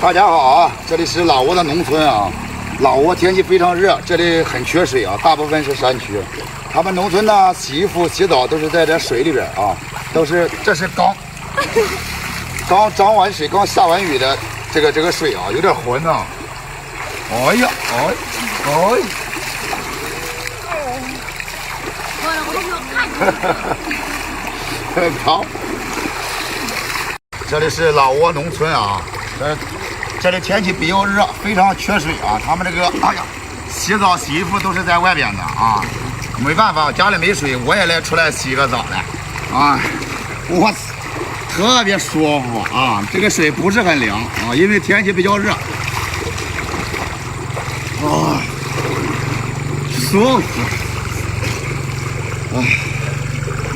大家好啊，这里是老挝的农村啊。老挝天气非常热，这里很缺水啊，大部分是山区。他们农村呢，洗衣服、洗澡都是在这水里边啊，这是刚涨完水、刚下完雨的这个水啊，有点浑呐。哎呀，好，这里是老挝农村啊，这里天气比较热，非常缺水啊。他们这个洗澡洗衣服都是在外边的啊，没办法，家里没水，我也来出来洗个澡来啊。我特别舒服啊，这个水不是很凉啊，因为天气比较热啊，舒服。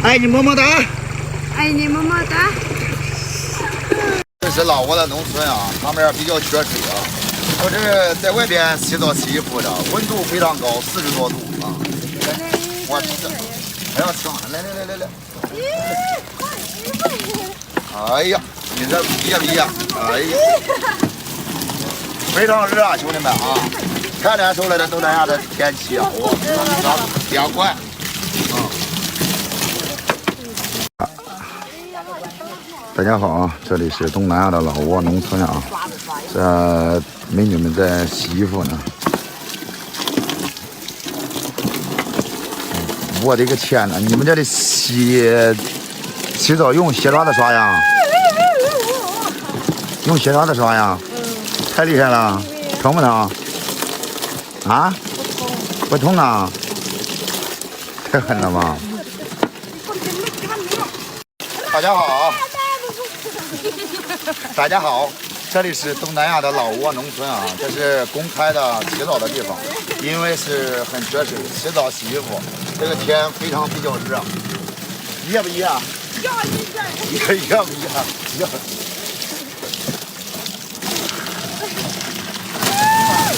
爱你么么哒，爱你么么哒。这是老挝的农村啊，他们这儿比较缺水啊，都是在外边洗澡洗衣服的，温度非常高，40多度啊。我这还要抢，来。哎呀，你这逼呀！哎呀，非常热啊，兄弟们啊！看咱说来的东南亚的天气啊，我凉快啊。大家好啊，这里是东南亚的老挝农村啊，这美女们在洗衣服呢。我的个天哪！你们这里洗澡用鞋刷子刷呀？用鞋刷子刷呀？太厉害了，疼不疼？啊？不痛啊？太狠了吧！大家好，这里是东南亚的老挝农村啊，这是公开的洗澡的地方，因为是很缺水，洗澡洗衣服，这个天比较热，热不热？热不热？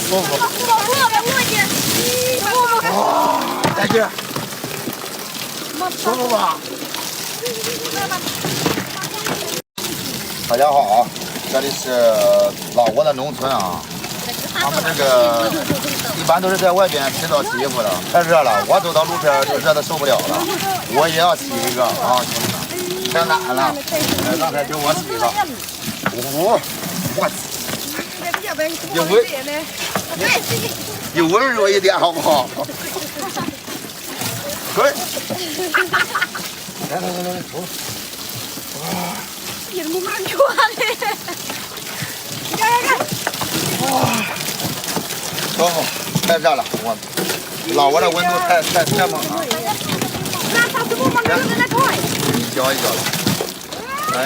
舒服。再见。舒服吧？大家好啊，这里是老挝的农村啊，他们这个一般都是在外边洗澡洗衣服的，太热了，我走到路边就热的受不了了，我也要洗一个啊，兄弟们，太难了，刚才就我洗一个，有温柔一点好不好？对，来，走。你怎么蛮缺的？看。哇，舒服，太热了，老挝的温度太猛了。你教一教了。哎。